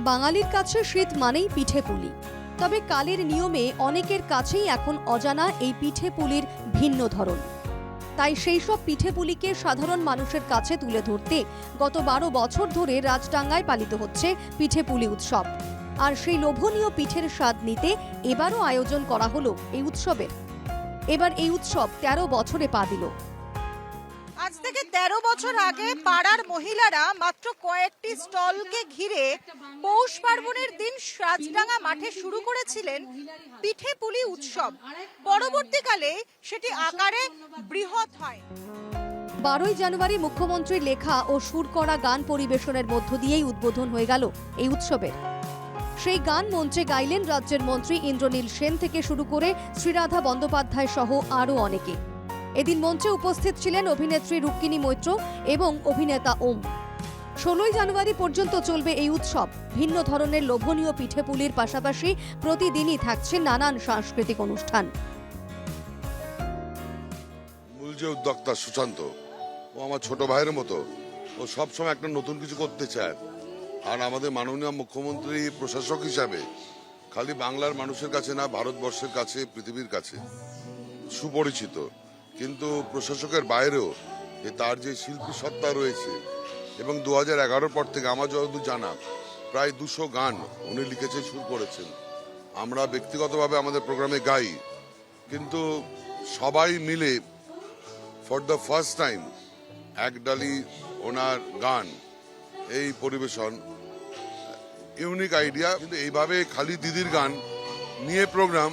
বাঙালির কাছে শীত মানেই পিঠে পুলি। তবে কালের নিয়মে অনেকের কাছেই এখন অজানা এই পিঠে পুলির ভিন্ন ধরন। তাই সেই সব পিঠে পুলিকে সাধারণ মানুষের কাছে তুলে ধরতে গত 12 বছর ধরে রাজডাঙ্গায় পালিত হচ্ছে পিঠে পুলি উৎসব। আর সেই লোভনীয় পিঠের স্বাদ নিতে এবারও আয়োজন করা হলো এই উৎসবের। এবার এই উৎসব 13 বছরে পা দিল। আজ থেকে 13 বছর আগে পাড়ার মহিলারা মাত্র কয়েকটি স্টলকে ঘিরে পৌষ পার্বণের দিন রাজডাঙ্গা মাঠে শুরু করেছিলেন পিঠে পুলি উৎসব। পরবর্তীকালে সেটি আকারে বৃহৎ হয়। 12ই জানুয়ারি মুখ্যমন্ত্রীর লেখা ও সুর করা গান পরিবেশনের মধ্য দিয়েই উদ্বোধন হয়ে গেল এই উৎসবের। সেই গান মঞ্চে গাইলেন রাজ্যের মন্ত্রী ইন্দ্রনীল সেন থেকে শুরু করে শ্রীরাধা বন্দ্যোপাধ্যায় সহ আরও অনেকে। এদিন মঞ্চে উপস্থিত ছিলেন অভিনেত্রী রুক্মিণী মৈত্র এবং অভিনেতা ওম। 16ই জানুয়ারি পর্যন্ত চলবে এই উৎসব। ভিন্ন ধরনের লোভনীয় পিঠেপুলির পাশাপাশি প্রতিদিনই থাকছে নানান সাংস্কৃতিক অনুষ্ঠান। মূল যে উদ্যোক্তা সুশান্ত, ও আমার ছোট ভাইয়ের মতো। ও সবসময় একটা নতুন কিছু করতে চায়। আর আমাদের মাননীয় মুখ্যমন্ত্রী প্রশাসক হিসাবে খালি বাংলার মানুষের কাছে না, ভারতবর্ষের কাছে, পৃথিবীর কাছে সুপরিচিত। কিন্তু প্রশাসকের বাইরেও তার যে শিল্পী সত্তা রয়েছে, এবং 2011 পর থেকে আমার যতদূর জানা প্রায় 200 গান উনি লিখেছেন, সুর করেছেন। আমরা ব্যক্তিগতভাবে আমাদের প্রোগ্রামে গাই, কিন্তু সবাই মিলে ফর দ্য ফার্স্ট টাইম একডালি ওনার গান এই পরিবেশন ইউনিক আইডিয়া। কিন্তু এইভাবে খালি দিদির গান নিয়ে প্রোগ্রাম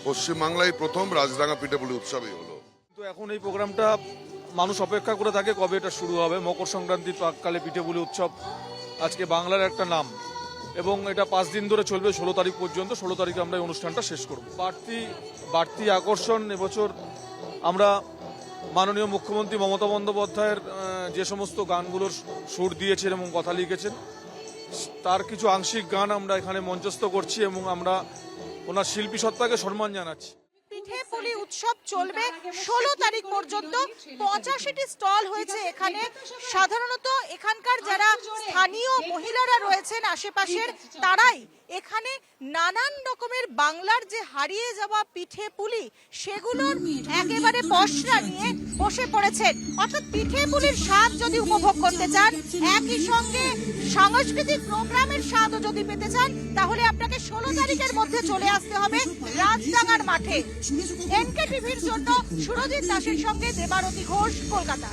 পশ্চিমবাংলায় প্রথম রাজডাঙ্গা পিঠেপুলি উৎসবই হলো। তো এখন এই প্রোগ্রামটা মানুষ অপেক্ষা করে থাকে কবে এটা শুরু হবে। মকর সংক্রান্তির প্রাককালে পিঠেপুলি উৎসব আজকে বাংলার একটা নাম, এবং এটা 5 দিন ধরে চলবে 16 তারিখ পর্যন্ত। 16 তারিখে আমরা এই অনুষ্ঠানটা শেষ করব। বাড়তি আকর্ষণ এবছর আমরা মাননীয় মুখ্যমন্ত্রী মমতা বন্দ্যোপাধ্যায়ের যে সমস্ত গানগুলোর সুর দিয়েছেন এবং কথা লিখেছেন, তার কিছু আংশিক গান আমরা এখানে মঞ্চস্থ করছি এবং আমরা ওনার শিল্পী সত্তাকে সম্মান জানাচ্ছি। পিঠে পুলি উৎসব চলবে 16 তারিখ পর্যন্ত। 85টি স্টল হয়েছে এখানে। সাধারণত এখানকার যারা স্থানীয় মহিলারা রয়েছেন আশেপাশের, তারাই এখানে নানান রকমের বাংলার যে হারিয়ে যাওয়া পিঠে পুলি সেগুলোর একেবারে পসরা নিয়ে বসে পড়েছেন। অর্থাৎ পিঠে পুলির স্বাদ যদি উপভোগ করতে চান, একই সঙ্গে সাংস্কৃতিক প্রোগ্রামের স্বাদও যদি পেতে চান, তাহলে আপনাকে 16 তারিখের মধ্যে চলে আসতে হবে রাজডাঙ্গার মাঠে। এনকে টিভির জন্য সুরজিৎ দাসের সঙ্গে দেবারতী ঘোষ, কলকাতা।